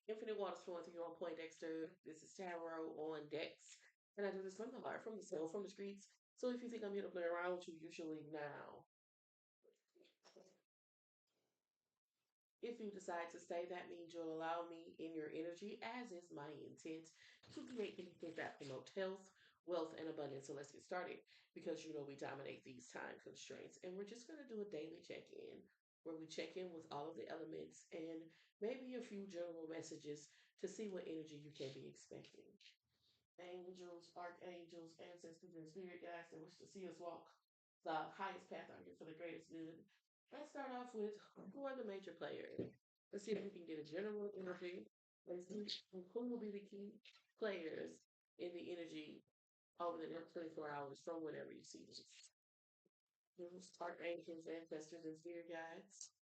Infinite waters flowing through you on point, Dexter. This is Tarot on Dex. And I do this from the heart, from the soul, from the streets. So if you think I'm here to play around with you, you should leave now. If you decide to stay, that means you'll allow me in your energy, as is my intent, to create anything that promote health, wealth, and abundance. So let's get started because you know we dominate these time constraints. And we're just going to do a daily check in where we check in with all of the elements and maybe a few general messages to see what energy you can be expecting. Angels, archangels, ancestors, and spirit guides that wish to see us walk the highest path out here for the greatest good. Let's start off with who are the major players. Let's see if we can get a general energy. Let's see who will be the key players in the energy over the next 24 hours from whenever you see this. Angels, archangels, ancestors, and spirit guides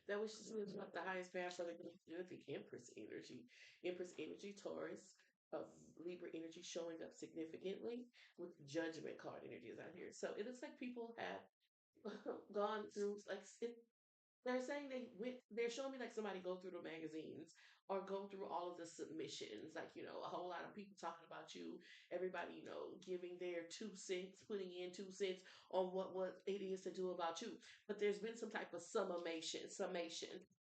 that wish to see us walk the highest path for the good. The Empress energy. Empress energy, Taurus, of Libra energy showing up significantly with judgment card energies out here. So it looks like people have gone through like they're saying they're showing me like somebody go through the magazines or go through all of the submissions, like, a whole lot of people talking about you, everybody, giving their 2 cents, putting in 2 cents on what it is to do about you. But there's been some type of summation,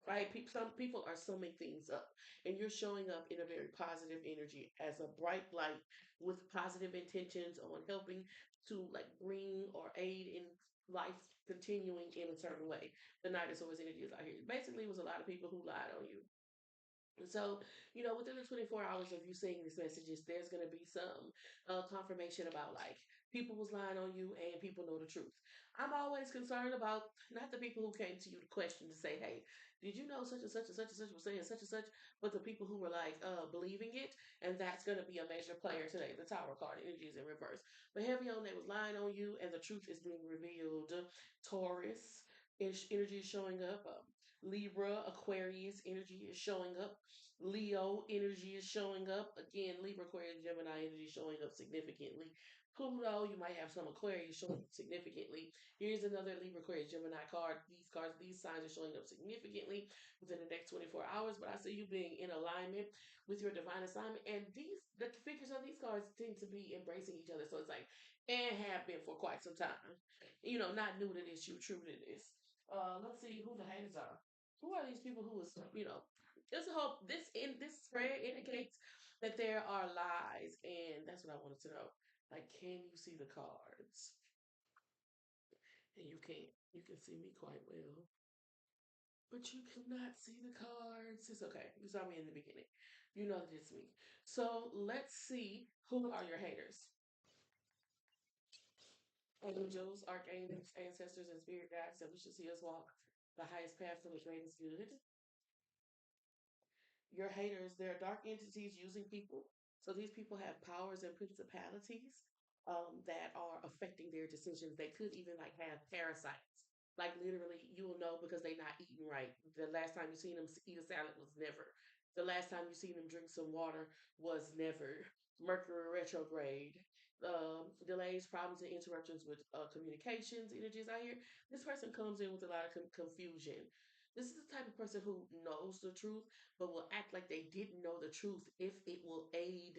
right? Some people are summing things up, and you're showing up in a very positive energy as a bright light with positive intentions on helping to like bring or aid in life continuing in a certain way. The night is always energy is out here. Basically, it was a lot of people who lied on you. So, within the 24 hours of you seeing these messages, there's going to be some confirmation about like people was lying on you and people know the truth. I'm always concerned about not the people who came to you to question to say, hey, did you know such and such and such and such was saying such and such, but the people who were like believing it, and that's going to be a major player today. The Tower card energy is in reverse. But heavy on that was lying on you, and the truth is being revealed. Taurus energy is showing up. Libra, Aquarius energy is showing up. Leo energy is showing up. Again, Libra, Aquarius, Gemini energy showing up significantly. Pluto, you might have some Aquarius showing up significantly. Here's another Libra, Aquarius, Gemini card. These signs are showing up significantly within the next 24 hours. But I see you being in alignment with your divine assignment. And the figures on these cards tend to be embracing each other. So it's like, and have been for quite some time. Not new to this, you true to this. Let's see who the haters are. Who are these people who is, there's a hope this spread indicates that there are lies, and that's what I wanted to know. Like, can you see the cards? And you can't. You can see me quite well. But you cannot see the cards. It's okay. You saw me in the beginning. You know that it's me. So let's see who are your haters. Angels, archangels, ancestors, and spirit guides that we should see us walk the highest path to the greatest good. Your haters, they're dark entities using people. So these people have powers and principalities that are affecting their decisions. They could even like have parasites. Like literally, you will know because they're not eating right. The last time you seen them eat a salad was never. The last time you seen them drink some water was never. Mercury retrograde, delays, problems, and interruptions with communications, energies out here. This person comes in with a lot of confusion. This is the type of person who knows the truth but will act like they didn't know the truth if it will aid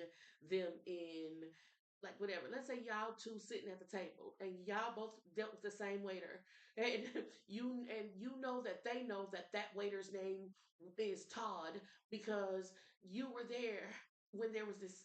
them in like whatever. Let's say y'all two sitting at the table and y'all both dealt with the same waiter, and you know that they know that that waiter's name is Todd because you were there when there was this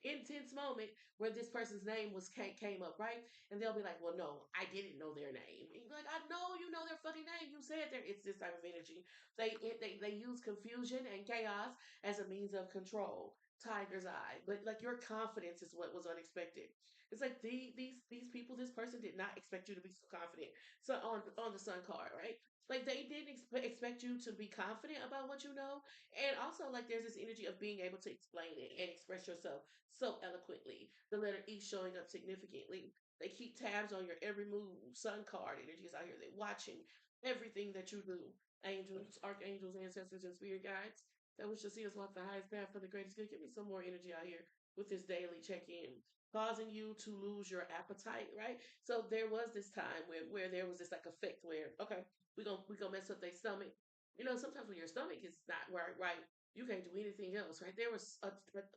intense moment where this person's name came up, right? And they'll be like, "Well, no, I didn't know their name." And you're like, "I know you know their fucking name. You said there." It's this type of energy. They use confusion and chaos as a means of control. Tiger's eye, but like your confidence is what was unexpected. It's like these people, this person did not expect you to be so confident. So on the Sun card, right? Like they didn't expect you to be confident about what you know, and also like there's this energy of being able to explain it and express yourself so eloquently. The letter E showing up significantly. They keep tabs on your every move. Sun card energies out here. They're watching everything that you do. Angels, archangels, ancestors, and spirit guides that wish to see us walk the highest path for the greatest good. Give me some more energy out here with this daily check-in, causing you to lose your appetite, right? So there was this time where there was this like effect where, okay, we're gonna mess up their stomach. Sometimes when your stomach is not right, you can't do anything else, right? There was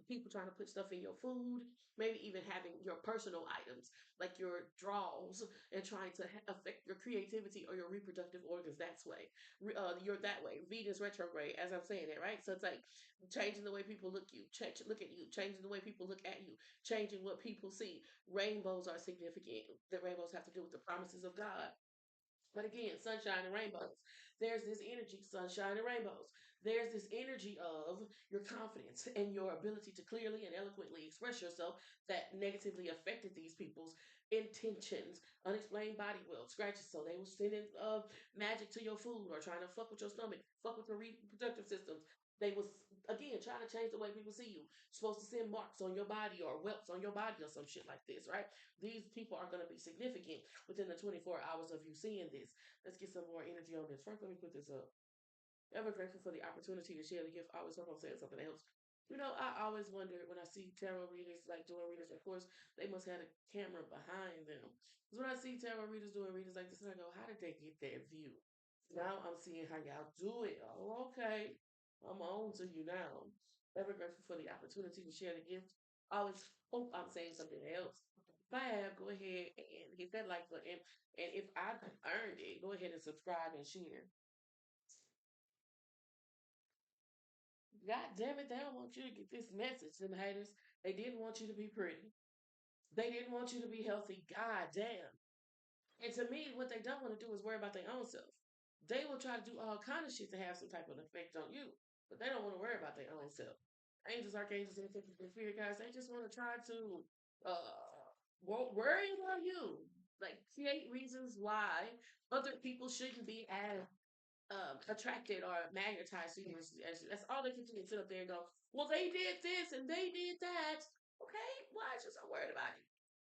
people trying to put stuff in your food, maybe even having your personal items like your drawers, and trying to affect your creativity or your reproductive organs that way. You're that way. Venus retrograde, as I'm saying it, right? So it's like changing the way people look at you, changing the way people look at you, changing what people see. Rainbows are significant. The rainbows have to do with the promises of God. But again, sunshine and rainbows. There's this energy, sunshine and rainbows. There's this energy of your confidence and your ability to clearly and eloquently express yourself that negatively affected these people's intentions. Unexplained body will scratches, so they were sending magic to your food or trying to fuck with your stomach, fuck with your reproductive systems. They was again trying to change the way people see you. Supposed to send marks on your body or whelps on your body or some shit like this, right? These people are going to be significant within the 24 hours of you seeing this. Let's get some more energy on this. First, let me put this up. Ever grateful for the opportunity to share the gift. I always hope I'm saying something else. I always wonder when I see tarot readers like doing readers. Of course, they must have a camera behind them. Because when I see tarot readers doing readers like this, and I go, how did they get that view? Now I'm seeing how y'all do it. Oh, okay. I'm on to you now. Ever grateful for the opportunity to share the gift. I always hope I'm saying something else. If I have, go ahead and hit that like button. And if I've earned it, go ahead and subscribe and share. God damn it, they don't want you to get this message, them haters. They didn't want you to be pretty. They didn't want you to be healthy. God damn. And to me, what they don't want to do is worry about their own self. They will try to do all kind of shit to have some type of effect on you, but they don't want to worry about their own self. Angels, archangels, and spirit guys, they just want to try to uh worry about you, like create reasons why other people shouldn't be as attracted or magnetized to you. That's all they can do is sit up there and go, well, they did this and they did that. Okay, why are you so worried about it?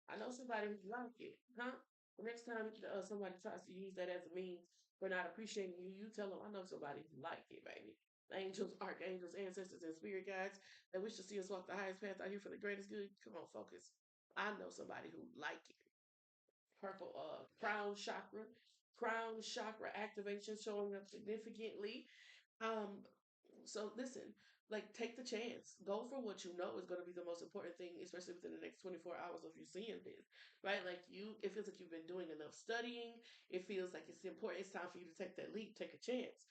I know somebody who's like it, huh? The next time somebody tries to use that as a means for not appreciating you, you tell them, I know somebody who like it, baby. Angels, archangels, ancestors, and spirit guides that wish to see us walk the highest path out here for the greatest good. Come on, focus. I know somebody who like it. Purple crown chakra activation showing up significantly. um, so listen, like take the chance. Go for what you know is going to be the most important thing, especially within the next 24 hours of you seeing this, right? Like it feels like you've been doing enough studying. It feels like it's important. It's time for you to take that leap, take a chance,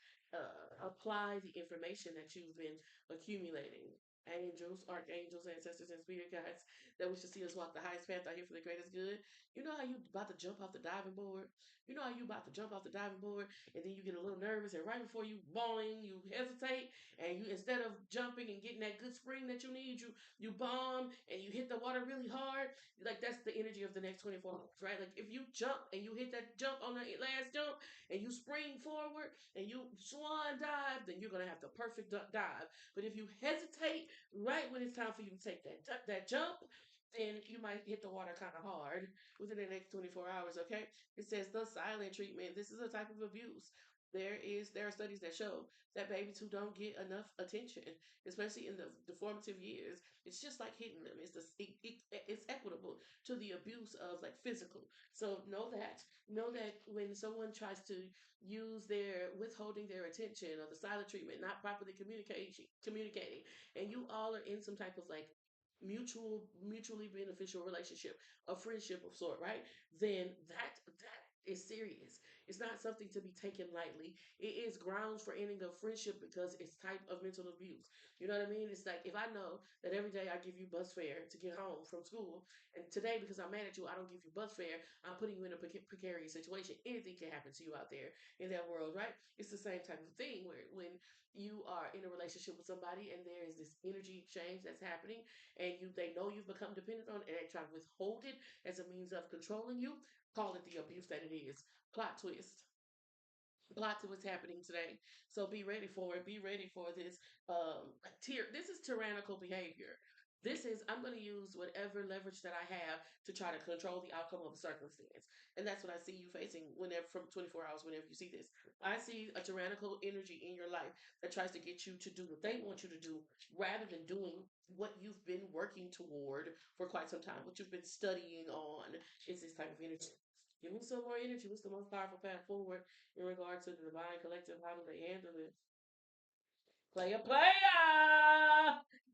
apply the information that you've been accumulating. Angels, archangels, ancestors, and spirit guides that wish to see us walk the highest path out here for the greatest good. You know how you about to jump off the diving board? You know how you about to jump off the diving board and then you get a little nervous, and right before you boing, you hesitate, and you instead of jumping and getting that good spring that you need, you bomb and you hit the water really hard. Like that's the energy of the next 24 hours, right? Like if you jump and you hit that jump on the last jump and you spring forward and you swan dive, then you're gonna have the perfect dive. But if you hesitate right when it's time for you to take that jump, then you might hit the water kind of hard within the next 24 hours. Okay, it says the silent treatment. This is a type of abuse. There are studies that show that babies who don't get enough attention, especially in the formative years, it's just like hitting them. It's equitable to the abuse of like physical. So know that when someone tries to use their withholding their attention or the silent treatment, not properly communicating, and you all are in some type of like mutually beneficial relationship, a friendship of sort, right? Then that is serious. It's not something to be taken lightly. It is grounds for ending a friendship because it's type of mental abuse. You know what I mean? It's like if I know that every day I give you bus fare to get home from school, and today because I'm mad at you, I don't give you bus fare. I'm putting you in a precarious situation. Anything can happen to you out there in that world, right? It's the same type of thing where when you are in a relationship with somebody and there is this energy exchange that's happening, and they know you've become dependent on it, and they try to withhold it as a means of controlling you, call it the abuse that it is. Plot twist. Lots of what's happening today. So be ready for it. Be ready for this. This is tyrannical behavior. This is I'm going to use whatever leverage that I have to try to control the outcome of a circumstance, and that's what I see you facing whenever from 24 hours. Whenever you see this, I see a tyrannical energy in your life that tries to get you to do what they want you to do, rather than doing what you've been working toward for quite some time, what you've been studying on. Is this type of energy. Give me some more energy. What's the most powerful path forward in regard to the divine collective? How do they handle it? Player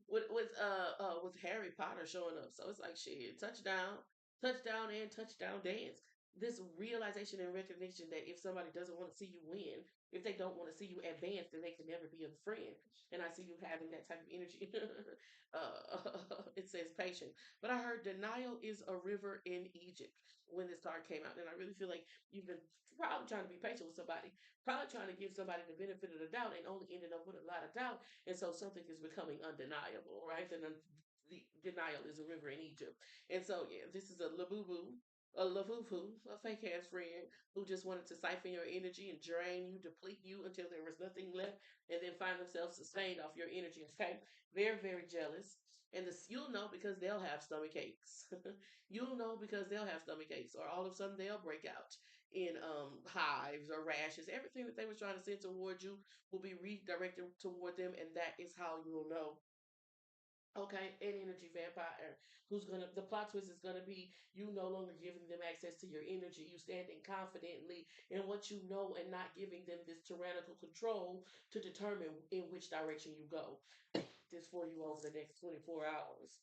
with Harry Potter showing up. So it's like shit, touchdown, touchdown and touchdown dance. This realization and recognition that if somebody doesn't want to see you win, if they don't want to see you advance, then they can never be a friend. And I see you having that type of energy. It says patient. But I heard denial is a river in Egypt when this card came out. And I really feel like you've been probably trying to be patient with somebody, probably trying to give somebody the benefit of the doubt and only ended up with a lot of doubt. And so something is becoming undeniable, right? And then the denial is a river in Egypt. And so, yeah, this is a labubu, a lavufu, a fake ass friend who just wanted to siphon your energy and drain you, deplete you until there was nothing left, and then find themselves sustained off your energy. Okay, they're very jealous, and this you'll know because they'll have stomach aches. You'll know because they'll have stomach aches, or all of a sudden they'll break out in hives or rashes. Everything that they was trying to send towards you will be redirected toward them, and that is how you'll know. Okay, an energy vampire who's gonna the plot twist is gonna be you no longer giving them access to your energy, you standing confidently in what you know and not giving them this tyrannical control to determine in which direction you go. This for you over the next 24 hours.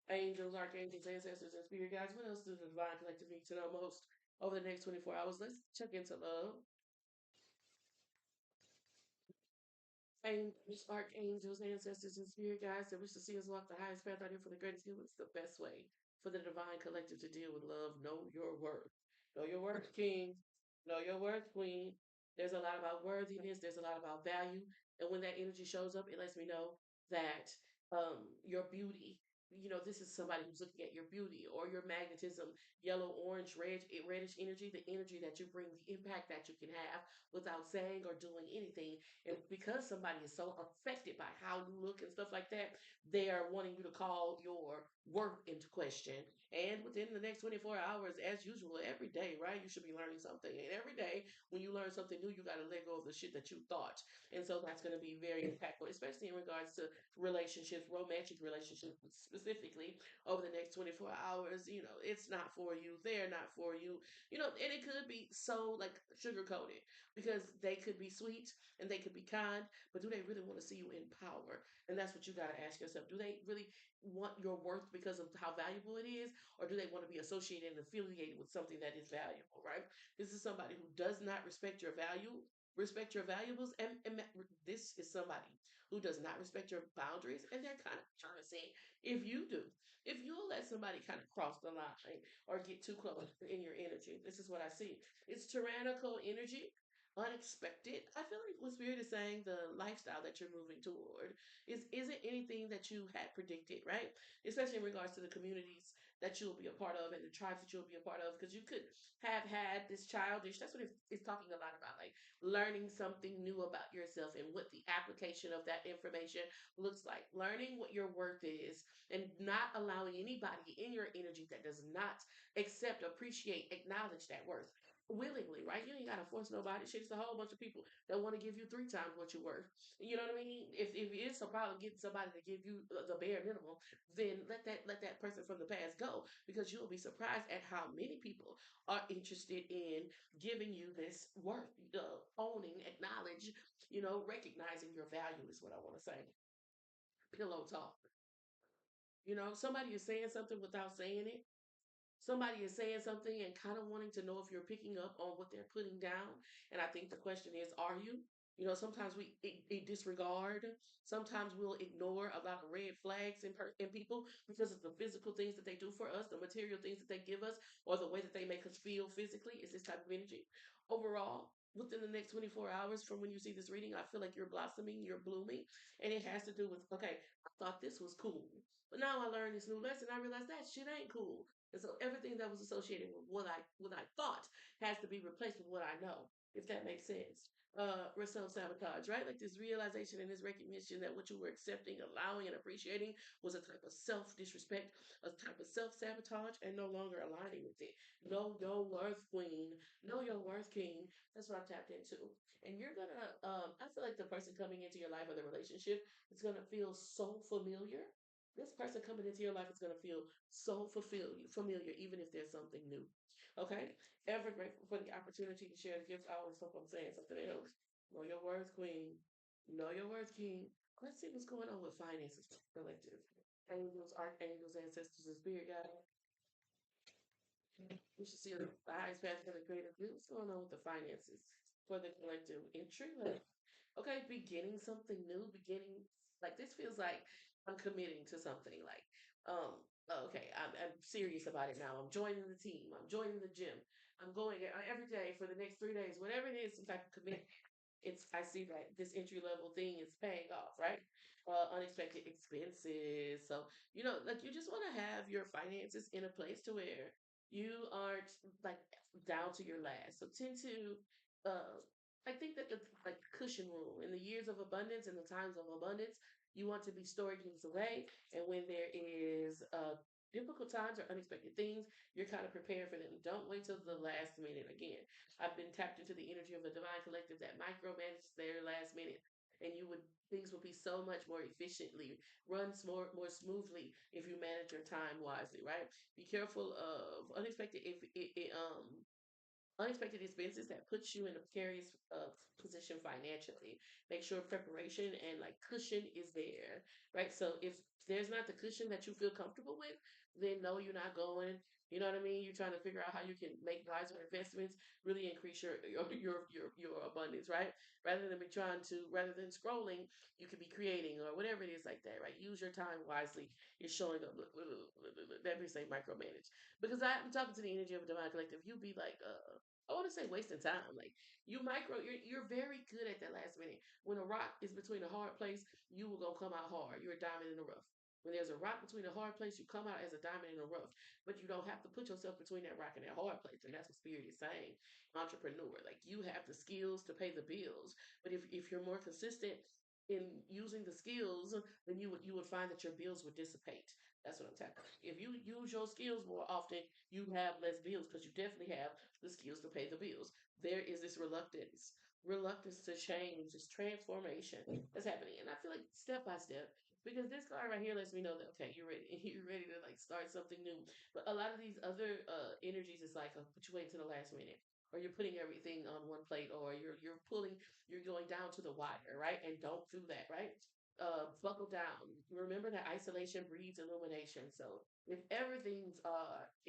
Angels, archangels, ancestors, and spirit guides. What else does the divine collective need to know most over the next 24 hours? Let's check into love. Angels, archangels, ancestors, and spirit guides that wish to see us walk the highest path out here for the greatest good. What's the best way for the divine collective to deal with love? Know your worth. Know your worth, King. Know your worth, Queen. There's a lot about worthiness. There's a lot about value. And when that energy shows up, it lets me know that your beauty, this is somebody who's looking at your beauty or your magnetism, yellow, orange, red, reddish energy, the energy that you bring, the impact that you can have without saying or doing anything. And because somebody is so affected by how you look and stuff like that, they are wanting you to call your worth into question. And within the next 24 hours, as usual, every day, right, you should be learning something. And every day, when you learn something new, you got to let go of the shit that you thought. And so that's going to be very impactful, especially in regards to relationships, romantic relationships specifically over the next 24 hours. It's not for you. They're not for you. And it could be so like sugar coated because they could be sweet and they could be kind, but do they really want to see you in power? And that's what you got to ask yourself. Do they really want your worth because of how valuable it is, or do they want to be associated and affiliated with something that is valuable, right? This is somebody who does not respect your value, respect your valuables, and this is somebody who does not respect your boundaries, and they're kind of trying to say if you do, if you'll let somebody kind of cross the line or get too close in your energy. This is what I see. It's tyrannical energy, unexpected. I feel like what Spirit is saying, the lifestyle that you're moving toward isn't anything that you had predicted, right? Especially in regards to the communities that you'll be a part of and the tribes that you'll be a part of, because you could have had this childish. That's what it's talking a lot about, like learning something new about yourself and what the application of that information looks like. Learning what your worth is and not allowing anybody in your energy that does not accept, appreciate, acknowledge that worth willingly, right? You ain't gotta force nobody. Shit, it's a whole bunch of people that want to give you three times what you're worth. You know what I mean? If it's a problem getting somebody to give you the bare minimum, then let that person from the past go, because you'll be surprised at how many people are interested in giving you this worth, owning, acknowledge, recognizing your value is what I want to say. Pillow talk. Somebody is saying something without saying it. Somebody is saying something and kind of wanting to know if you're picking up on what they're putting down. And I think the question is, are you? Sometimes we disregard. Sometimes we'll ignore a lot of red flags in people because of the physical things that they do for us, the material things that they give us, or the way that they make us feel physically. Is this type of energy. Overall, within the next 24 hours from when you see this reading, I feel like you're blossoming, you're blooming. And it has to do with, okay, I thought this was cool. But now I learned this new lesson. I realized that shit ain't cool. And so everything that was associated with what I thought has to be replaced with what I know, if that makes sense. Self sabotage, right? Like this realization and this recognition that what you were accepting, allowing, and appreciating was a type of self disrespect, a type of self sabotage, and no longer aligning with it. Know your worth, queen. Know your worth, king. That's what I tapped into. And you're gonna, I feel like the person coming into your life or the relationship is gonna feel so familiar. This person coming into your life is going to feel so familiar, even if there's something new. Okay? Ever grateful for the opportunity to share the gifts. I always hope I'm saying something else. Know your worth, queen. Know your worth, king. Let's see what's going on with finances collective. Angels, archangels, ancestors, and spirit guides. We should see the highest path for the creative. What's going on with the finances for the collective entry level? Okay, beginning something new, beginning like this feels like I'm committing to something. Like, okay, I'm serious about it now. I'm joining the team. I'm joining the gym. I'm going every day for the next 3 days. Whatever it is, some type of commitment. It's I see that this entry level thing is paying off, right? Unexpected expenses. So like you just want to have your finances in a place to where you aren't like down to your last. So tend to, uh, I think that the like cushion rule in the years of abundance and the times of abundance, you want to be storing things away, and when there is difficult times or unexpected things, you're kind of prepared for them. Don't wait till the last minute again. I've been tapped into the energy of the divine collective that micromanages their last minute. And things will be so much more efficiently, runs more smoothly if you manage your time wisely, right? Be careful of unexpected expenses that puts you in a precarious position financially. Make sure preparation and like cushion is there, right? So if there's not the cushion that you feel comfortable with, then no, you're not going. You know what I mean? You're trying to figure out how you can make wiser investments, really increase your abundance, right? Rather than scrolling, you could be creating or whatever it is like that, right? Use your time wisely. You're showing up. Let me say micromanage because I'm talking to the energy of a divine collective. You be like, I want to say wasting time. Like you're very good at that last minute. When a rock is between a hard place, you will go come out hard. You're a diamond in the rough. When there's a rock between a hard place, you come out as a diamond in the rough. But you don't have to put yourself between that rock and that hard place. And that's what Spirit is saying. Entrepreneur. Like you have the skills to pay the bills. But if you're more consistent in using the skills, then you would find that your bills would dissipate. That's what I'm talking. If you use your skills more often, you have less bills because you definitely have the skills to pay the bills. There is this reluctance to change, this transformation that's happening. And I feel like step by step, because this card right here lets me know that okay, you're ready. You're ready to like start something new. But a lot of these other energies is like put you wait to the last minute. Or you're putting everything on one plate, or you're going down to the wire, right? And don't do that, right? Buckle down. Remember that isolation breeds illumination. So if everything's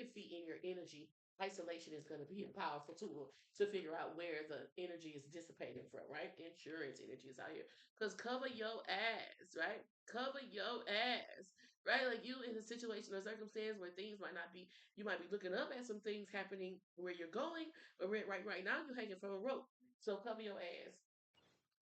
iffy in your energy, isolation is going to be a powerful tool to figure out where the energy is dissipating from, right? Insurance energy is out here. Because cover your ass, right? Cover your ass, right? Like you in a situation or circumstance where things might not be, you might be looking up at some things happening where you're going, but right now you're hanging from a rope. So cover your ass.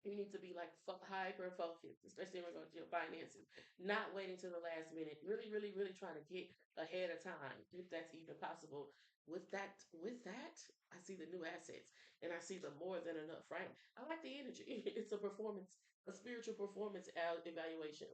You need to be like hyper focused, especially in regard to your finances. Not waiting till the last minute. Really, really, really trying to get ahead of time, if that's even possible. With that, I see the new assets and I see the more than enough. Right? I like the energy. It's a performance, a spiritual performance evaluation.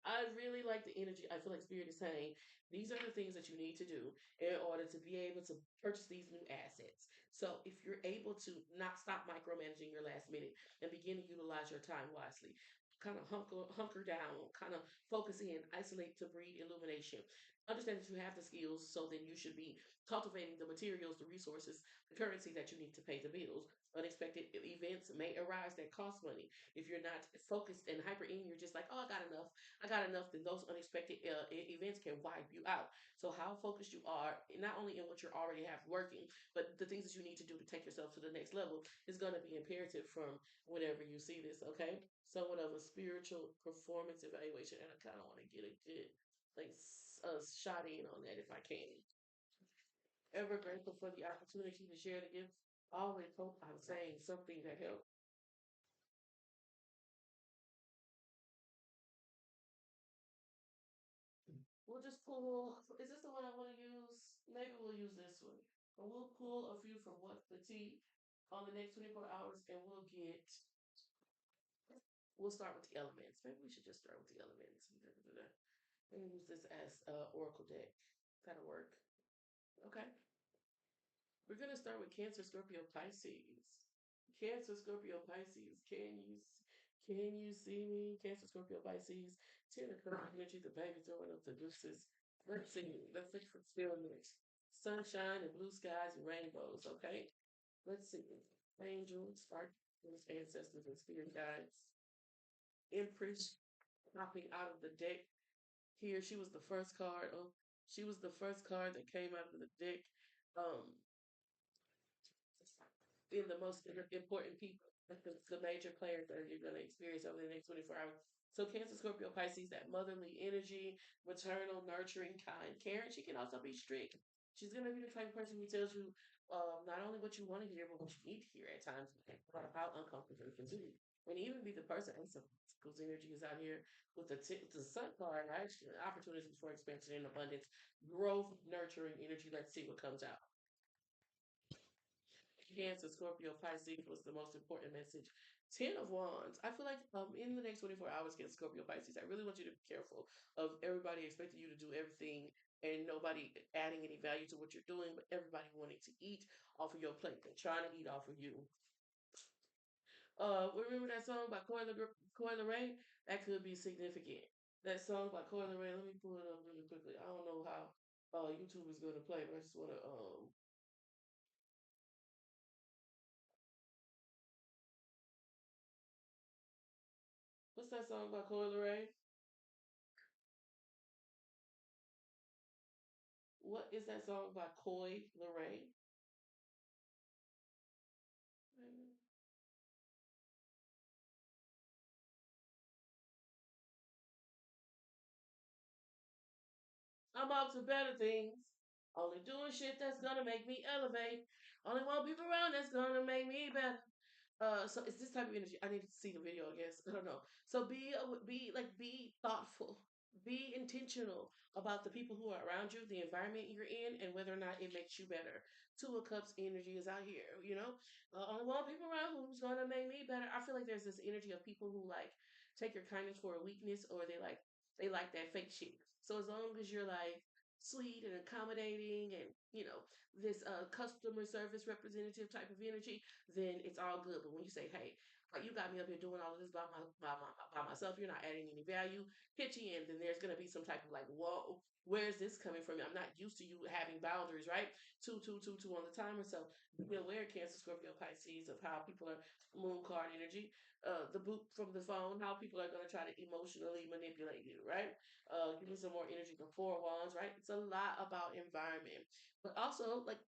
I really like the energy. I feel like Spirit is saying these are the things that you need to do in order to be able to purchase these new assets. So if you're able to not stop micromanaging your last minute and begin to utilize your time wisely. Kind of hunker down, kind of focus in, isolate to breed illumination. Understand that you have the skills, so then you should be cultivating the materials, the resources, the currency that you need to pay the bills. Unexpected events may arise that cost money. If you're not focused and hyper in, you're just like, oh, I got enough, then those unexpected events can wipe you out. So, how focused you are, not only in what you already have working, but the things that you need to do to take yourself to the next level is going to be imperative from whenever you see this, okay? Somewhat of a spiritual performance evaluation, and I kind of want to get a good, like, shot in on that if I can. Ever grateful for the opportunity to share the gift. Always hope I'm saying something that helps. We'll just pull. Is this the one I want to use? Maybe we'll use this one. But we'll pull a few from What's the Tea on the next 24 hours, and we'll start with the elements. Maybe we should just start with the elements. And use this as Oracle deck. That'll work. Okay. We're gonna start with Cancer, Scorpio, Pisces. Cancer, Scorpio, Pisces. Can you see me? Cancer, Scorpio, Pisces. Ten of Cups energy, the baby throwing up the deuces. Let's see. Let's look for stillness. sunshine and blue skies and rainbows. Okay, let's see. Angels, archangels, ancestors, and spirit guides. Empress popping out of the deck here. She was the first card. Oh, she was the first card that came out of the deck. Um, being the most important people, the major players that you're going to experience over the next 24 hours. So Cancer, Scorpio, Pisces, that motherly energy, maternal, nurturing, kind, caring. She can also be strict. She's going to be the type of person who tells you not only what you want to hear, but what you need to hear at times, about how uncomfortable it can be. And even be the person, and some whose energy is out here with the sun card, right? Opportunities for expansion and abundance, growth, nurturing energy. Let's see what comes out. Cancer, Scorpio, Pisces was the most important message. 10 of Wands. I feel like in the next 24 hours, Cancer, Scorpio, Pisces, I really want you to be careful of everybody expecting you to do everything and nobody adding any value to what you're doing, but everybody wanting to eat off of your plate. They're trying to eat off of you. Remember that song by Coy Ray? That could be significant. That song by Coy Ray. Let me pull it up really quickly. I don't know how YouTube is going to play, but I just want to what's that song by Coy Ray? What is that song by Coy Ray? I'm up to better things. Only doing shit that's gonna make me elevate. Only want people around that's gonna make me better. So it's this type of energy. I need to see the video, I guess. I don't know. So be thoughtful, be intentional about the people who are around you, the environment you're in, and whether or not it makes you better. Two of Cups energy is out here. I want people around who's gonna make me better. I feel like there's this energy of people who like take your kindness for a weakness, or they like that fake shit. So as long as you're like sweet and accommodating and this customer service representative type of energy, then it's all good. But when you say, hey, like you got me up here doing all of this by myself, you're not adding any value, pitchy in, then there's going to be some type of like, whoa, where's this coming from? I'm not used to you having boundaries, right? Two, two, two, two on the timer. So be aware, Cancer, Scorpio, Pisces, of how people are moon card energy, the boot from the phone, how people are going to try to emotionally manipulate you, right? Give me some more energy from Four Wands, right? It's a lot about environment. But also, like,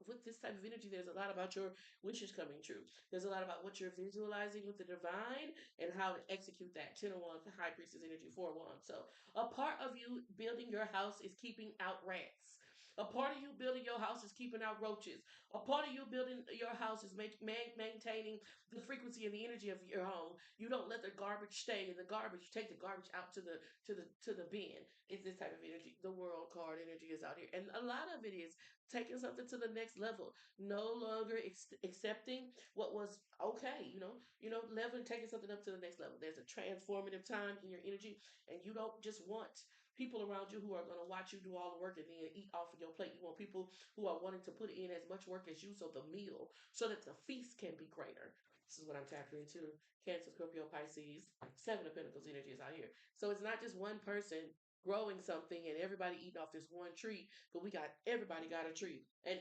with this type of energy, there's a lot about your wishes coming true. There's a lot about what you're visualizing with the divine and how to execute that. 10 of Wands, High Priestess energy, 4 Wands. So a part of you building your house is keeping out rats. A part of you building your house is keeping out roaches. A part of you building your house is maintaining the frequency and the energy of your home. You don't let the garbage stay in the garbage. Take the garbage out to the bin. It's this type of energy. The world card energy is out here, and a lot of it is taking something to the next level. No longer accepting what was okay. Level taking something up to the next level. There's a transformative time in your energy, and you don't just want people around you who are going to watch you do all the work and then eat off of your plate. You want people who are wanting to put in as much work as you, so the meal, so that the feast can be greater. This is what I'm tapping into. Cancer, Scorpio, Pisces, 7 of Pentacles energy is out here. So it's not just one person growing something and everybody eating off this one tree, but everybody got a tree. And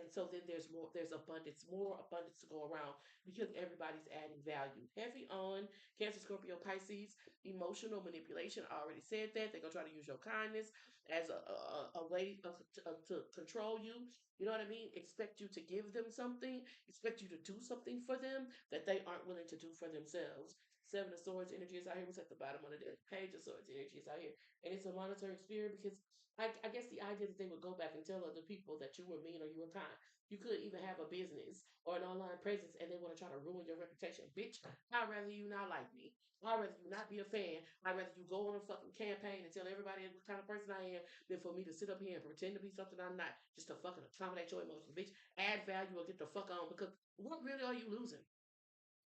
so then there's abundance, more abundance to go around because everybody's adding value. Heavy on Cancer, Scorpio, Pisces, emotional manipulation. I already said that. They're gonna try to use your kindness as a way to control you. You know what I mean? Expect you to give them something, expect you to do something for them that they aren't willing to do for themselves. 7 of Swords energy is out here. What's at the bottom of the deck? Page of Swords energy is out here. And it's a monitoring spirit because I guess the idea that they would go back and tell other people that you were mean or you were kind. You could even have a business or an online presence and they want to try to ruin your reputation. Bitch, I'd rather you not like me. I'd rather you not be a fan. I'd rather you go on a fucking campaign and tell everybody what kind of person I am than for me to sit up here and pretend to be something I'm not just to fucking accommodate your emotions. Bitch, add value or get the fuck on because what really are you losing?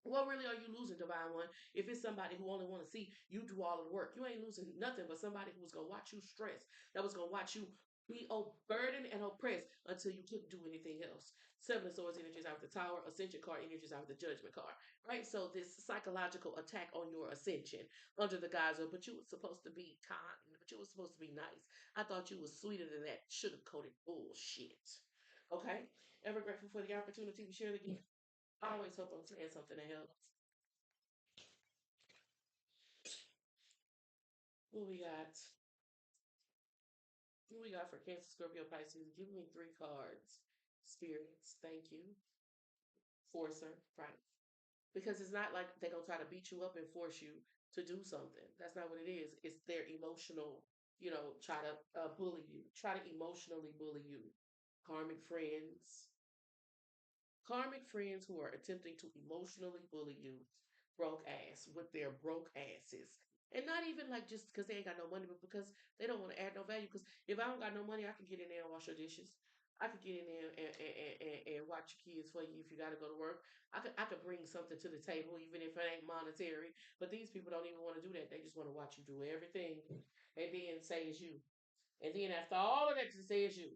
What really are you losing, Divine One? If it's somebody who only want to see you do all of the work, you ain't losing nothing but somebody who's gonna watch you stress. That was gonna watch you Be burdened and oppressed until you can't do anything else. Seven of Swords energies out of the Tower, Ascension card energies out of the Judgment card, right? So this psychological attack on your ascension under the guise of, but you were supposed to be kind, but you were supposed to be nice. I thought you was sweeter than that sugar coated bullshit. Okay, ever grateful for the opportunity to share the gift. I always hope I'm saying something that helps. What we got? What we got for Cancer, Scorpio, Pisces? Give me three cards. Spirits, thank you. Forcer, right? Because it's not like they're gonna try to beat you up and force you to do something. That's not what it is. It's their emotional, try to bully you, try to emotionally bully you. Karmic friends, Karmic friends who are attempting to emotionally bully you, broke ass with their broke asses. And not even like just because they ain't got no money, but because they don't want to add no value. Because if I don't got no money, I can get in there and wash your dishes. I could get in there and watch your kids for you if you got to go to work. I could bring something to the table, even if it ain't monetary. But these people don't even want to do that. They just want to watch you do everything and then say it's you. And then after all of that, to say it's you.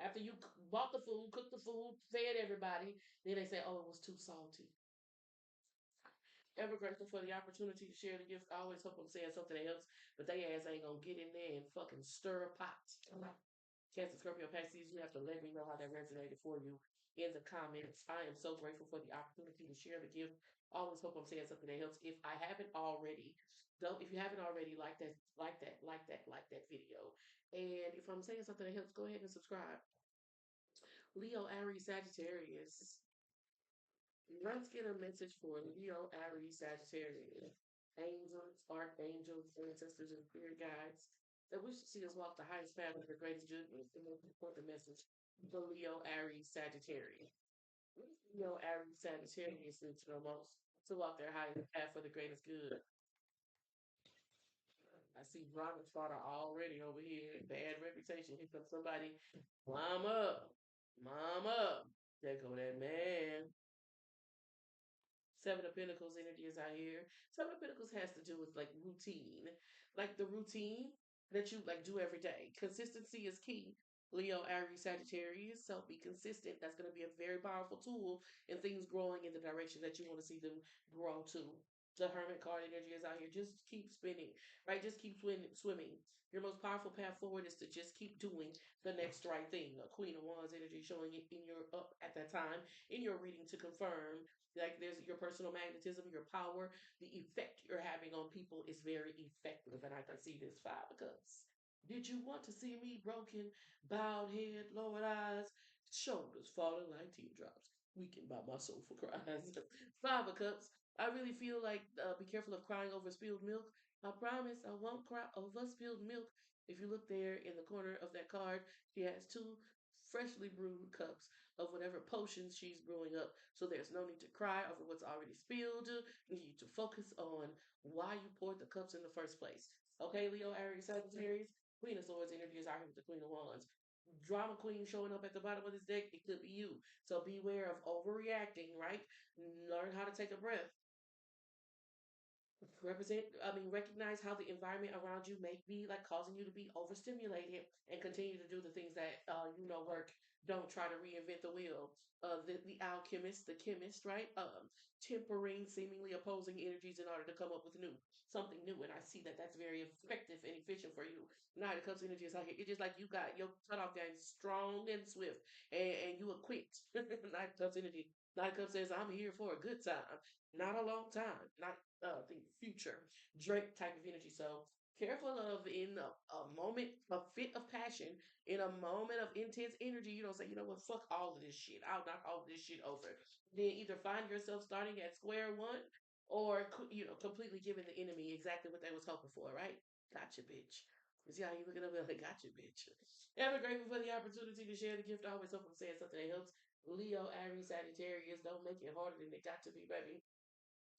After you bought the food, cooked the food, fed everybody, then they say, "Oh, it was too salty." Ever grateful for the opportunity to share the gift. I always hope I'm saying something that helps, but they ass ain't gonna get in there and fucking stir a pot. Cancer, Scorpio, Pisces, you have to let me know how that resonated for you in the comments. I am so grateful for the opportunity to share the gift. I always hope I'm saying something that helps. If I haven't already, don't. If you haven't already, like that video. And if I'm saying something that helps, go ahead and subscribe. Leo, Aries, Sagittarius. Let's get a message for Leo, Aries, Sagittarius. Angels, archangels, ancestors, and spirit guides that wish to see us walk the highest path of the greatest good is the most important message for Leo, Aries, Sagittarius. Leo, Aries, Sagittarius need to know most to walk their highest path for the greatest good. I see Robin Trotter already over here. Bad reputation. Here comes somebody. Mom up. Mom up. There go that man. Seven of Pentacles energy is out here. Seven of Pentacles has to do with like routine, like the routine that you like do every day. Consistency is key. Leo, Aries, Sagittarius. So be consistent. That's going to be a very powerful tool in things growing in the direction that you want to see them grow to. The Hermit card energy is out here. Just keep spinning, right? Just keep swimming. Your most powerful path forward is to just keep doing the next right thing. A Queen of Wands energy showing it in your up at that time in your reading to confirm like there's your personal magnetism, your power, the effect you're having on people is very effective. And I can see this Five of Cups. Did you want to see me broken, bowed head, lowered eyes, shoulders falling like teardrops, weakened by my soulful cries? Five of Cups. I really feel like be careful of crying over spilled milk. I promise I won't cry over spilled milk. If you look there in the corner of that card, she has two freshly brewed cups of whatever potions she's brewing up. So there's no need to cry over what's already spilled. You need to focus on why you poured the cups in the first place. Okay, Leo, Aries, Sagittarius, Queen of Swords interviews out here with the Queen of Wands. Drama queen showing up at the bottom of this deck, it could be you. So beware of overreacting, right? Learn how to take a breath. Recognize how the environment around you may be like causing you to be overstimulated and continue to do the things that work. Don't try to reinvent the wheel. The alchemist, the chemist, right? Tempering seemingly opposing energies in order to come up with something new. And I see that that's very effective and efficient for you. Nine of Cups energy is like it's just like you got your cutoff game strong and swift, and you equipped. Nine of Cups energy. Nine of Cups says, "I'm here for a good time, not a long time, not the future Drake type of energy." So careful of in a moment, a fit of passion, in a moment of intense energy. You don't say, you know what, fuck all of this shit. I'll knock all of this shit over. Then either find yourself starting at square one, or completely giving the enemy exactly what they was hoping for. Right? Gotcha, bitch. See how you looking up like, gotcha, bitch. Ever grateful for the opportunity to share the gift. I always hope I'm saying something that helps. Leo, Aries, Sagittarius, don't make it harder than it got to be, baby.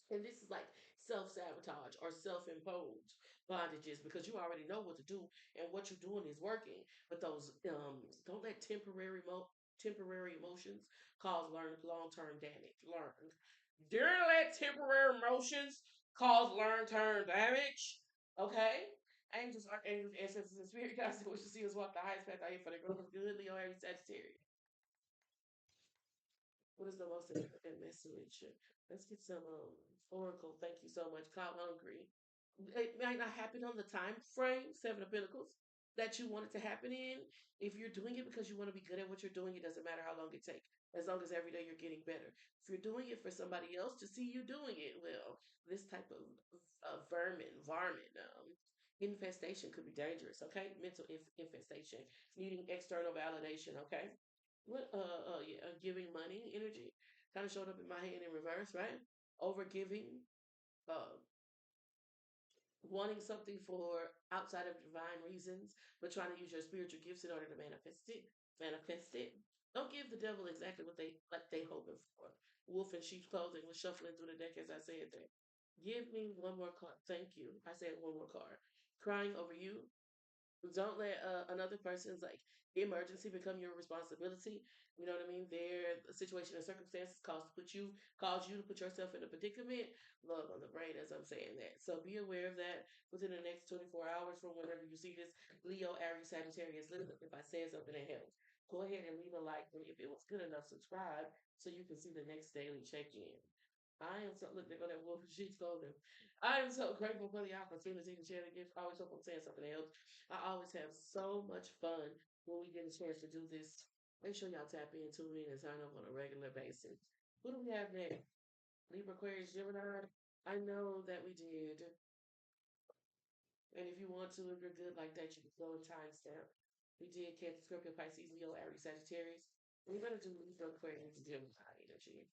And this is like self sabotage or self imposed bondages because you already know what to do and what you're doing is working. But those don't let temporary emotions cause long term damage. Don't let temporary emotions cause long term damage. Okay. Angels, archangels, ancestors, and spirit guides that wish to see us walk the highest path out here for the growth of good, Leo, Aries, Sagittarius. What is the most important message? Let's get some oracle. Thank you so much. Cloud hungry. It might not happen on the time frame, Seven of Pentacles, that you want it to happen in. If you're doing it because you want to be good at what you're doing, it doesn't matter how long it takes. As long as every day you're getting better. If you're doing it for somebody else to see you doing it, well, this type of varmint, infestation could be dangerous. Okay, mental infestation, needing external validation. Okay, what yeah, giving money energy kind of showed up in my hand in reverse, right? Over giving, uh wanting something for outside of divine reasons, but trying to use your spiritual gifts in order to manifest it. Manifest it. Don't give the devil exactly what they hoping for. Wolf in sheep's clothing was shuffling through the deck as I said that. Give me one more card. Thank you. I said one more card. Crying over you. Don't let another person's like emergency become your responsibility. You know what I mean? Their situation and circumstances cause you to put yourself in a predicament. Love on the brain as I'm saying that. So be aware of that within the next 24 hours from whenever you see this Leo, Aries, Sagittarius. Listen, if I said something that helped, go ahead and leave a like. And if it was good enough, subscribe so you can see the next daily check-in. I am so look, they're gonna wolf sheets golden. I am so grateful for the opportunity to share the gift. I always hope I'm saying something else. I always have so much fun when we get a chance to do this. Make sure y'all tap in, tune in, and sign up on a regular basis. Who do we have next? Libra, Aquarius, Gemini. I know that we did. And if you want to, if you're good like that, you can throw a timestamp. We did Cancer, Scorpio, Pisces, Leo, Aries, Sagittarius. We're going to do Libra, Aquarius, Gemini energy.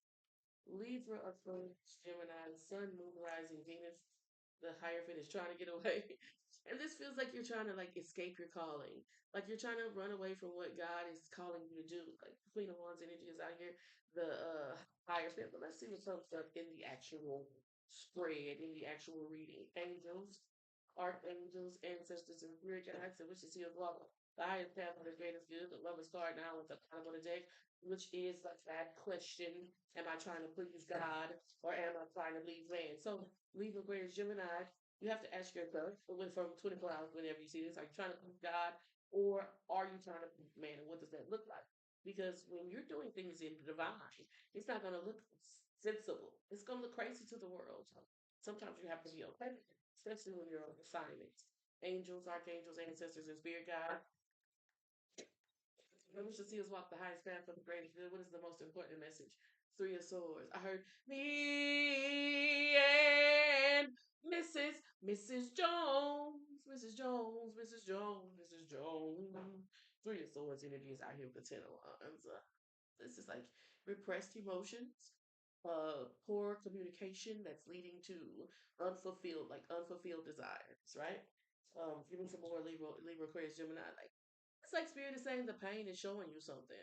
Libra, Aquarius, Gemini, Sun, Moon, Rising, Venus. The Hierophant is trying to get away. And this feels like you're trying to like escape your calling. Like you're trying to run away from what God is calling you to do. Like Queen of Wands energy is out here. The Hierophant. But let's see what comes up in the actual spread, in the actual reading. Angels, archangels, ancestors, and spirit guides, and wishes here as well. The highest path of the greatest good, the lovers card now with the bottom of the deck, which is like that question: Am I trying to please God or am I trying to please man? So, Libra, Aquarius, Gemini, you have to ask yourself from 24 hours whenever you see this: Are you trying to please God or are you trying to please man? And what does that look like? Because when you're doing things in the divine, it's not going to look sensible. It's going to look crazy to the world. Sometimes you have to be okay, especially when you're on assignments. Angels, archangels, ancestors, and spirit guides. We should see us walk the highest path for the greatest good. What is the most important message? Three of Swords. I heard me and Mrs. Jones, Mrs. Jones, Mrs. Jones, Mrs. Jones. Three of Swords energy is out here with the Ten of Wands. This is like repressed emotions, poor communication that's leading to unfulfilled desires, right? Give me some more Libra, Aquarius, Gemini. Like it's like spirit is saying the pain is showing you something.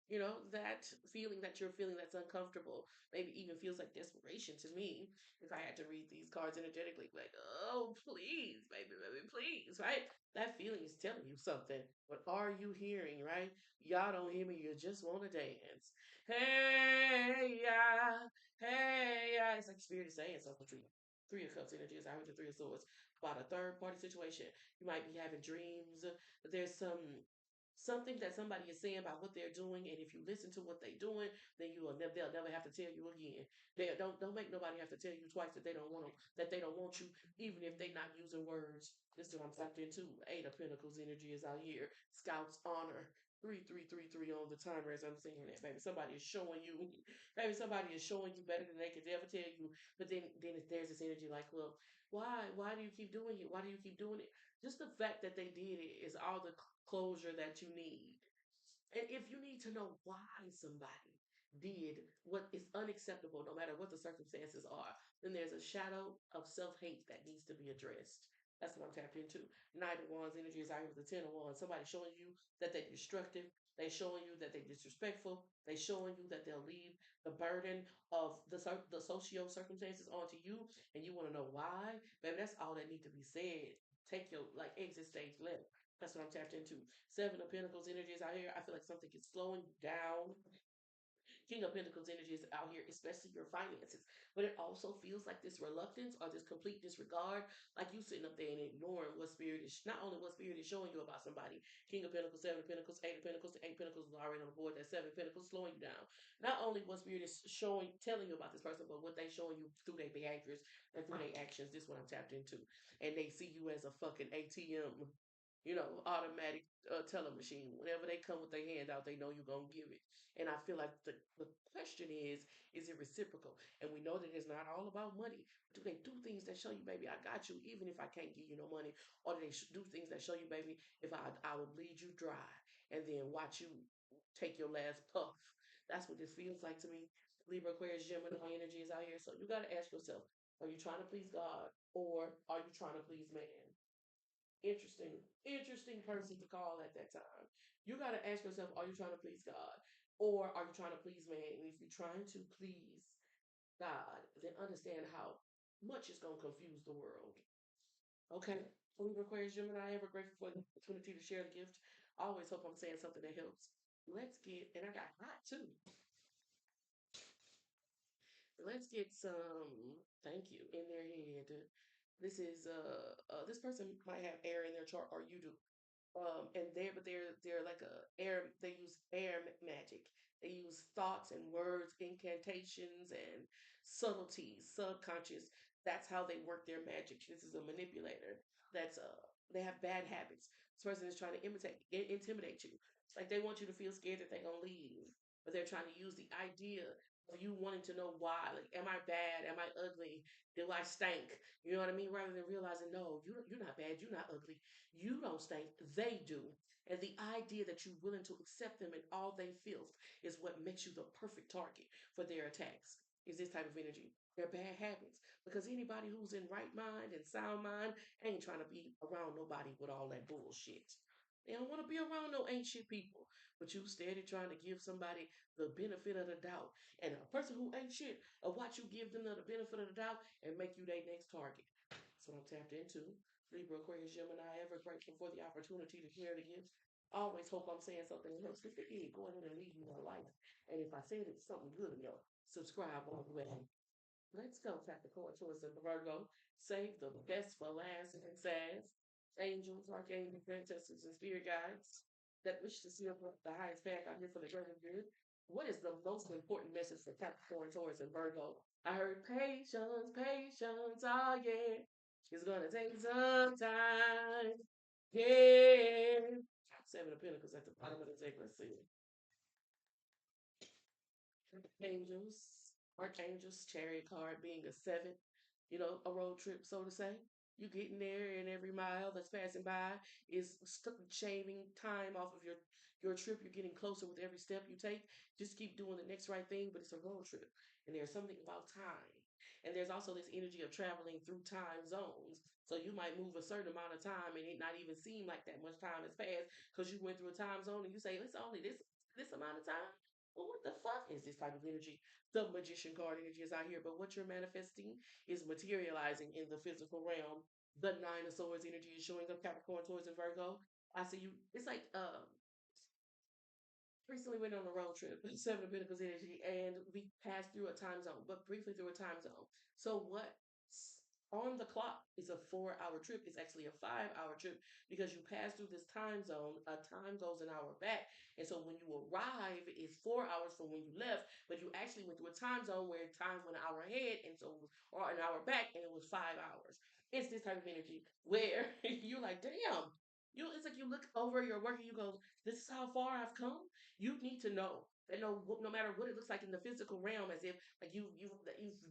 You know, that feeling that you're feeling that's uncomfortable, maybe even feels like desperation to me. If I had to read these cards energetically, like, oh, please, baby, please, right? That feeling is telling you something. But are you hearing, right? Y'all don't hear me, you just want to dance. Hey, yeah, hey, yeah. It's like spirit is saying something to you. Three of Cups energy is out with the Three of Swords. About a third party situation. You might be having dreams. There's something that somebody is saying about what they're doing, and if you listen to what they're doing, then they'll never have to tell you again. They don't make nobody have to tell you twice that they don't want you, even if they're not using words. This is what I'm tapped into. Eight of Pentacles energy is out here. Scouts honor. 3 3 3 3 on the timer as I'm saying that, baby. Somebody is showing you, baby. Somebody is showing you better than they could ever tell you. But then there's this energy like, well, why? Why do you keep doing it? Why do you keep doing it? Just the fact that they did it is all the closure that you need. And if you need to know why somebody did what is unacceptable, no matter what the circumstances are, then there's a shadow of self hate that needs to be addressed. That's what I'm tapped into. Knight of Wands energy is out with the Ten of Wands. Somebody showing you that they're destructive. They showing you that they're disrespectful. They showing you that they'll leave the burden of the socio circumstances onto you, and you want to know why. Baby, that's all that need to be said. Take your like exit stage left. That's what I'm tapped into. Seven of Pentacles energy is out here. I feel like something is slowing down. King of Pentacles energy is out here, especially your finances. But it also feels like this reluctance or this complete disregard, like you sitting up there and ignoring what spirit is, not only what spirit is showing you about somebody. King of Pentacles, Seven of Pentacles, Eight of Pentacles. The Eight of Pentacles is already on the board. That Seven of Pentacles slowing you down. Not only what spirit is showing, telling you about this person, but what they showing you through their behaviors and through their actions. This is what I'm tapped into, and they see you as a fucking ATM, automatic teller machine. Whenever they come with their hand out, they know you're gonna give it. And I feel like the question is it reciprocal? And we know that it's not all about money. Do they do things that show you, baby, I got you, even if I can't give you no money? Or do they do things that show you, baby, if I will bleed you dry and then watch you take your last puff? That's what this feels like to me. Libra, Aquarius, Gemini energy is out here. So you got to ask yourself, are you trying to please God or are you trying to please man? Interesting person to call at that time. You got to ask yourself, are you trying to please God or are you trying to please man? And if you're trying to please God, then understand how much it's going to confuse the world. Okay. Libra, Aquarius, Gemini, ever grateful for the opportunity to share the gift. I always hope I'm saying something that helps. Let's get, and I got hot too. Let's get some thank you in their head. This is this person might have air in their chart or you do. And they're like a air. They use air magic. They use thoughts and words, incantations and subtleties, subconscious. That's how they work their magic. This is a manipulator. That's they have bad habits. This person is trying to intimidate you. It's like they want you to feel scared that they're gonna leave, but they're trying to use the idea of you wanting to know why. Like, am I bad? Am I ugly? Do I stink? You know what I mean? Rather than realizing, no, you're not bad. You're not ugly. You don't stink, they do. And the idea that you're willing to accept them and all they feel is what makes you the perfect target for their attacks. Is this type of energy. They're bad habits. Because anybody who's in right mind and sound mind ain't trying to be around nobody with all that bullshit. They don't want to be around no ain't shit people. But you steady trying to give somebody the benefit of the doubt. And a person who ain't shit will watch you give them the benefit of the doubt and make you their next target. That's what I'm tapped into. Libra, Aquarius, Gemini, ever grateful for the opportunity to share the gifts. Always hope I'm saying something that helps. Just go ahead and leave my life. And if I said it's something good, subscribe all the way. Let's go, Capricorn, towards the Virgo. Save the best for last, and it says, angels, archangels, princesses, and spirit guides that wish to see the highest path out here for the greater good. What is the most important message for Capricorn, Taurus, and Virgo? I heard patience, patience, oh yeah. It's gonna take some time. Yeah. Seven of Pentacles at the bottom of the deck. Let's see. Angels, archangels, chariot card being a seven, a road trip, so to say. You getting there, and every mile that's passing by is shaving time off of your trip. You're getting closer with every step you take. Just keep doing the next right thing, but it's a road trip, and there's something about time. And there's also this energy of traveling through time zones. So you might move a certain amount of time, and it not even seem like that much time has passed because you went through a time zone, and you say it's only this amount of time. Well, what the fuck is this type of energy? The magician card energy is out here, but what you're manifesting is materializing in the physical realm. The nine of swords energy is showing up Capricorn, Taurus, and Virgo. I see you. It's like recently went on a road trip, Seven of Pentacles energy, and we passed through a time zone, but briefly through a time zone. So what's on the clock is a 4 hour trip. It's actually a 5 hour trip because you pass through this time zone. A time goes an hour back, and so when you arrive, it's 4 hours from when you left. But you actually went through a time zone where time went an hour ahead, and so it was, or an hour back, and it was 5 hours. It's this type of energy where you're like, damn. It's like you look over your work and you go, "This is how far I've come." You need to know that no matter what it looks like in the physical realm, as if like you've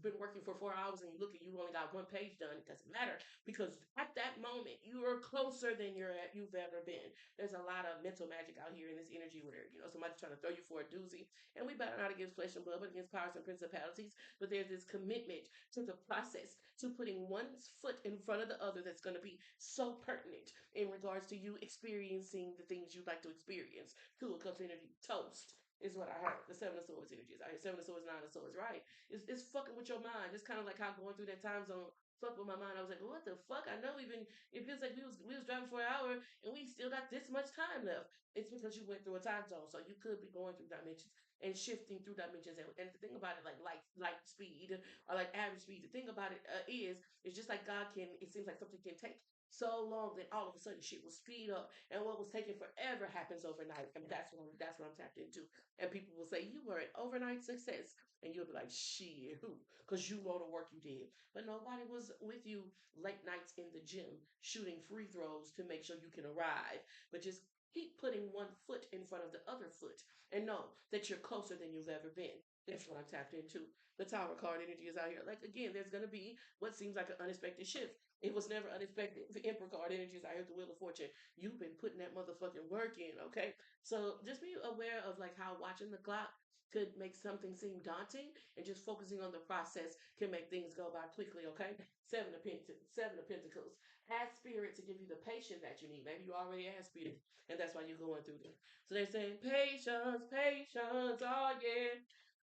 been working for 4 hours and you look and you only got one page done. It doesn't matter because at that moment you are closer than you've ever been. There's a lot of mental magic out here in this energy where somebody's trying to throw you for a doozy, and we battle not against flesh and blood, but against powers and principalities. But there's this commitment to the process, to putting one foot in front of the other that's going to be so pertinent in regards to you experiencing the things you'd like to experience. Two of Cups energy, toast is what I heard. The Seven of Swords energy is. I heard Seven of Swords, Nine of Swords, right? It's fucking with your mind. It's kind of like how going through that time zone fuck with my mind. I was like, what the fuck? I know we've been. It feels like we was driving for an hour and we still got this much time left. It's because you went through a time zone, so you could be going through dimensions. and shifting through dimensions. And the thing about it, like light speed or like average speed, the thing about it is, it's just like God can. It seems like something can take so long that all of a sudden shit will speed up, and what was taking forever happens overnight. And that's what I'm tapped into. And people will say you were an overnight success, and you'll be like, shit, who? Because you know the work you did, but nobody was with you late nights in the gym shooting free throws to make sure you can arrive, but just keep putting one foot in front of the other foot and know that you're closer than you've ever been. That's what I'm tapped into. The Tower card energy is out here. Like again, there's gonna be what seems like an unexpected shift. It was never unexpected. The Emperor card energy is out here. The Wheel of Fortune. You've been putting that motherfucking work in, okay? So just be aware of like how watching the clock could make something seem daunting, and just focusing on the process can make things go by quickly, okay? Seven of Pentacles. Ask Spirit to give you the patience that you need. Maybe you already asked Spirit, and that's why you're going through this. So they're saying, patience, patience, oh yeah.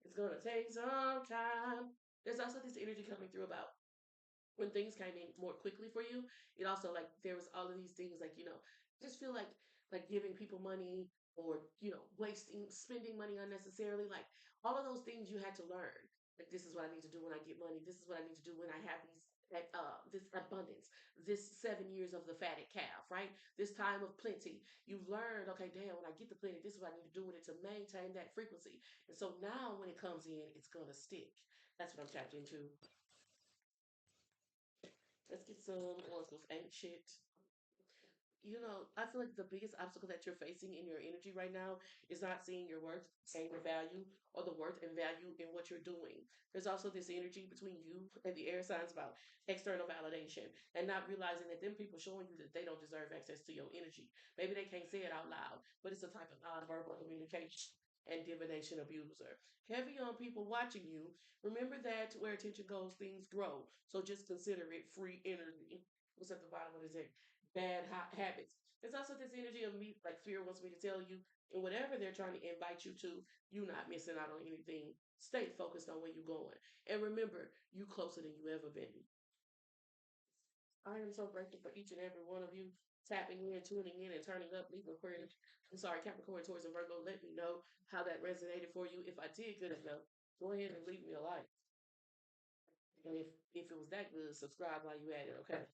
It's gonna take some time. There's also this energy coming through about when things came in more quickly for you. It also like there was all of these things like, just feel like giving people money, or wasting spending money unnecessarily, like all of those things you had to learn. Like, this is what I need to do when I get money. This is what I need to do when I have this abundance, this 7 years of the fatted calf, right? This time of plenty. You've learned, okay, damn, when I get the plenty, this is what I need to do with it to maintain that frequency. And so now when it comes in, it's gonna stick. That's what I'm tapped into. Let's get some oracles. Ain't shit. I feel like the biggest obstacle that you're facing in your energy right now is not seeing your worth and your value, or the worth and value in what you're doing. There's also this energy between you and the air signs about external validation, and not realizing that them people showing you that they don't deserve access to your energy. Maybe they can't say it out loud, but it's a type of nonverbal communication and divination abuser. Heavy on people watching you. Remember that where attention goes, things grow. So just consider it free energy. What's at the bottom of this deck? Bad habits. There's also this energy of me, like fear wants me to tell you, and whatever they're trying to invite you to, you're not missing out on anything. Stay focused on where you're going. And remember, you closer than you ever been. I am so grateful for each and every one of you tapping in, tuning in, and turning up. Leave Aquarius. I'm sorry, Capricorn, Taurus, and Virgo. Let me know how that resonated for you. If I did good enough, go ahead and leave me a like. And if it was that good, subscribe while you at it, okay?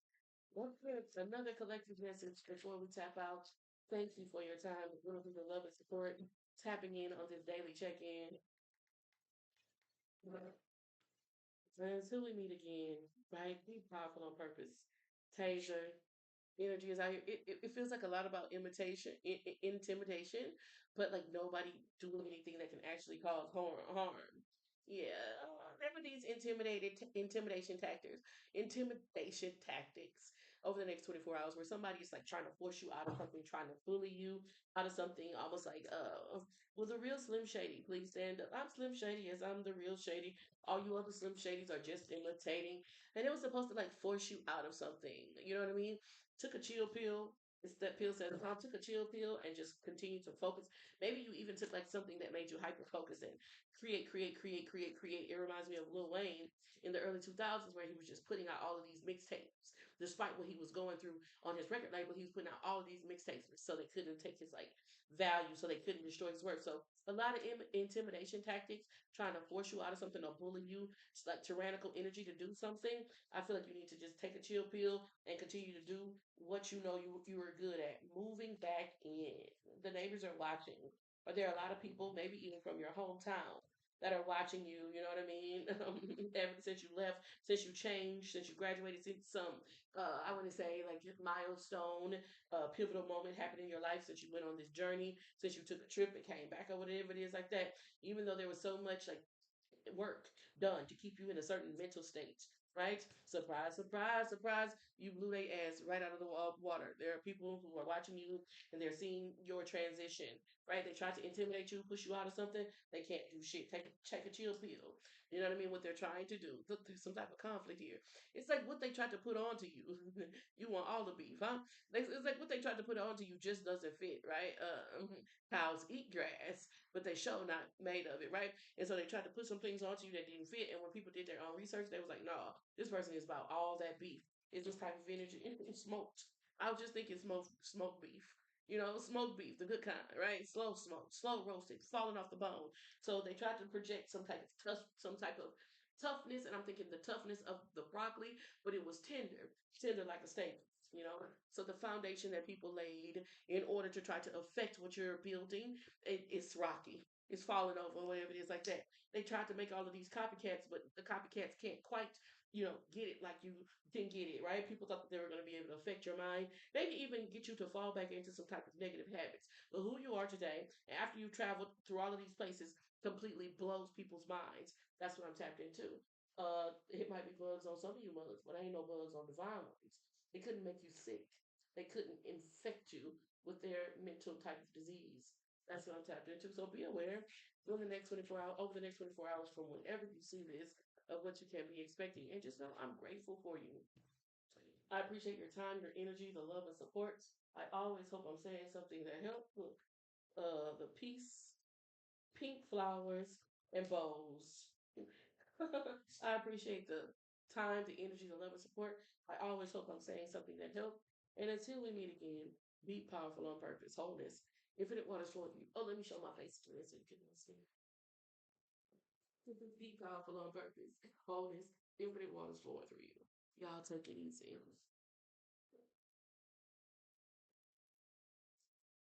Another collective message before we tap out. Thank you for your time, beautiful love and support. Tapping in on this daily check-in. Until we meet again, right? Be powerful on purpose. Taser, energy is out here. It feels like a lot about intimidation, but like nobody doing anything that can actually cause harm. Yeah, remember these intimidation tactics over the next 24 hours, where somebody is like trying to force you out of something, trying to bully you out of something, almost like, well, the real Slim Shady, please stand up. I'm Slim Shady, yes, I'm the real Shady. All you other Slim Shadys are just imitating. And it was supposed to like force you out of something. You know what I mean? Took a chill pill. It's that pill says, I took a chill pill and just continue to focus. Maybe you even took like something that made you hyper focus and create. It reminds me of Lil Wayne in the early 2000s, where he was just putting out all of these mixtapes. Despite what he was going through on his record label, he was putting out all of these mixtapes so they couldn't take his like value, so they couldn't destroy his work. So a lot of intimidation tactics, trying to force you out of something or bully you, it's like tyrannical energy to do something. I feel like you need to just take a chill pill and continue to do what you know you were good at. Moving back in. The neighbors are watching. Or there are a lot of people, maybe even from your hometown, that are watching you, you know what I mean? Ever since you left, since you changed, since you graduated, since some, I want to say, like milestone, pivotal moment happened in your life, since you went on this journey, since you took a trip and came back, or whatever it is like that. Even though there was so much like work done to keep you in a certain mental state, right? Surprise, surprise, surprise. You blew their ass right out of the water. There are people who are watching you, and they're seeing your transition, right? They try to intimidate you, push you out of something. They can't do shit. Take a chill pill. You know what I mean? What they're trying to do. Look, there's some type of conflict here. It's like what they tried to put onto you. You want all the beef, huh? It's like what they tried to put onto you just doesn't fit, right? Cows eat grass, but they show not made of it, right? And so they tried to put some things onto you that didn't fit. And when people did their own research, they was like, no, this person is about all that beef. It's this type of energy. It's smoked. I was just thinking smoked beef. smoked beef, the good kind, right? Slow smoked, slow roasted, falling off the bone. So they tried to project some type of toughness, and I'm thinking the toughness of the broccoli, but it was tender, tender like a steak. So the foundation that people laid in order to try to affect what you're building, it's rocky. It's falling over, whatever it is, like that. They tried to make all of these copycats, but the copycats can't quite, get it like you can get it, right? People thought that they were going to be able to affect your mind, maybe even get you to fall back into some type of negative habits. But who you are today, after you've traveled through all of these places, completely blows people's minds. That's what I'm tapped into. It might be bugs on some of you mugs, but ain't no bugs on divine ones. They couldn't make you sick. They couldn't infect you with their mental type of disease. That's what I'm tapped into. So be aware during the next 24 hours, over the next 24 hours from whenever you see this, of what you can be expecting. And just know I'm grateful for you. I appreciate your time, your energy, the love and support. I always hope I'm saying something that helps. Look, the peace, pink flowers, and bows. I appreciate the time, the energy, the love and support. I always hope I'm saying something that helps. And until we meet again, be powerful on purpose, wholeness, infinite waters flowing through you. Oh, let me show my face to this so you can see. Be powerful on purpose, wholeness, infinite waters flowing through you. Y'all take it easy.